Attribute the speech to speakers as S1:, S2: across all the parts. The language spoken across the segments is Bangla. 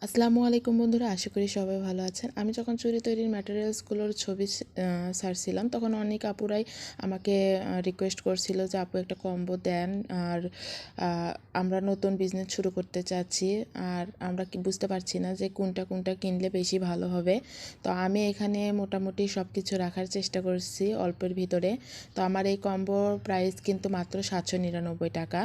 S1: আসসালামু আলাইকুম বন্ধুরা, আশা করি সবাই ভালো আছেন। আমি যখন চুড়ি তৈরির ম্যাটেরিয়ালসগুলোর ছবি ছাড়ছিলাম, তখন অনেক আপুরাই আমাকে রিকোয়েস্ট করছিল যে আপু একটা কম্বো দেন। আর আমরা নতুন বিজনেস শুরু করতে চাচ্ছি, আর আমরা কি বুঝতে পারছি না যে কোনটা কিনলে বেশি ভালো হবে। তো আমি এখানে মোটামুটি সব কিছু রাখার চেষ্টা করছি অল্পের ভিতরে। তো আমার এই কম্বোর প্রাইস কিন্তু মাত্র 799 টাকা।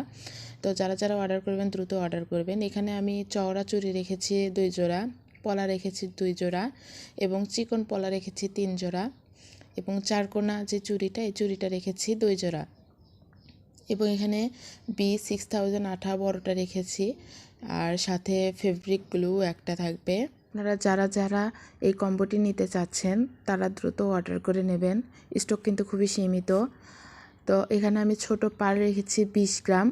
S1: তো যারা যারা অর্ডার করবেন দ্রুত অর্ডার করবেন। এখানে আমি চওড়া চুড়ি রেখেছি 2 জোড়া, পলা রেখেছি 2 জোড়া এবং চিকন পলা রেখেছি 3 জোড়া এবং চারকোনা যে চুড়িটা, এই চুড়িটা রেখেছি 2 জোড়া এবং এখানে B6000 আঠা বড়টা রেখেছি, আর সাথে ফেব্রিক গ্লু একটা থাকবে। আপনারা যারা যারা এই কম্বোটি নিতে চাচ্ছেন তারা দ্রুত অর্ডার করে নেবেন, স্টক কিন্তু খুবই সীমিত। তো এখানে আমি ছোট পাড় রেখেছি 20 গ্রাম।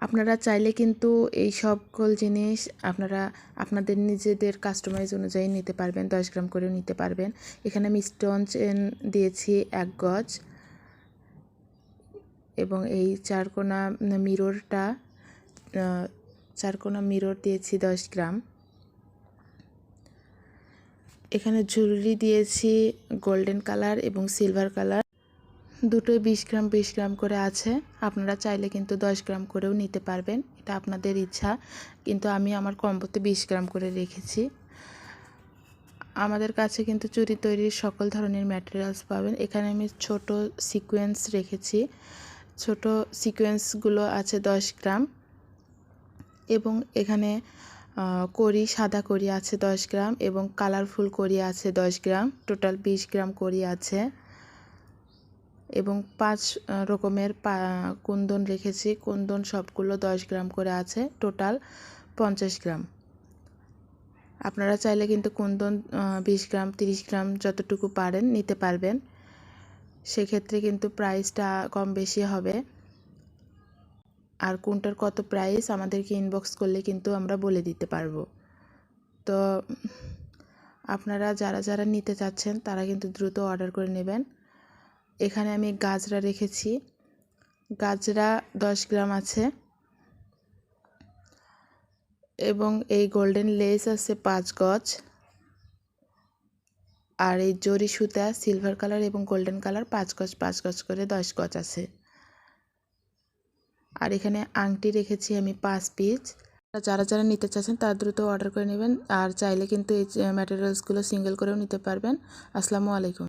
S1: আপনারা চাইলে কিন্তু এই সকল জিনিস আপনারা আপনাদের নিজেদের কাস্টমাইজ অনুযায়ী নিতে পারবেন, 10 গ্রাম করেও নিতে পারবেন। এখানে আমি স্টোন চেন দিয়েছি 1 গজ এবং এই চারকোনা মিরর দিয়েছি 10 গ্রাম। এখানে জুয়েলারি দিয়েছি গোল্ডেন কালার এবং সিলভার কালার, দুটোই 20 গ্রাম 20 গ্রাম করে আছে। আপনারা চাইলে কিন্তু 10 গ্রাম করেও নিতে পারবেন, এটা আপনাদের ইচ্ছা, কিন্তু আমি আমার কম্বোতে 20 গ্রাম করে রেখেছি। আমাদের কাছে কিন্তু চুড়ি তৈরির সকল ধরনের ম্যাটেরিয়ালস পাবেন। এখানে আমি ছোট সিকোয়েন্স রেখেছি, ছোট সিকোয়েন্সগুলো আছে 10 গ্রাম এবং এখানে কড়ি, সাদা কড়ি আছে 10 গ্রাম এবং কালারফুল কড়ি আছে 10 গ্রাম, টোটাল 20 গ্রাম কড়ি আছে এবং 5 রকমের কুন্দন রেখেছি। কুন্দন সবগুলো 10 গ্রাম করে আছে, টোটাল 50 গ্রাম। আপনারা চাইলে কিন্তু কুন্দন 20 গ্রাম 30 গ্রাম যতটুকু পারেন নিতে পারবেন, সেক্ষেত্রে কিন্তু প্রাইসটা কম বেশি হবে। আর কোনটার কত প্রাইস আমাদেরকে ইনবক্স করলে কিন্তু আমরা বলে দিতে পারবো। তো আপনারা যারা যারা নিতে চাচ্ছেন তারা কিন্তু দ্রুত অর্ডার করে নেবেন। এখানে আমি গাজরা রেখেছি, গাজরা 10 গ্রাম আছে এবং এই গোল্ডেন লেস আছে 5 গজ, আর এই জরি সুতা সিলভার কালার এবং গোল্ডেন কালার 5 গজ করে 10 গজ আছে। আর এখানে আংটি রেখেছি আমি 5 পিস। যারা যারা নিতে চাচ্ছেন তারা দ্রুত অর্ডার করে নেবেন, আর চাইলে কিন্তু এই ম্যাটেরিয়ালসগুলো সিঙ্গেল করেও নিতে পারবেন। আসসালামু আলাইকুম।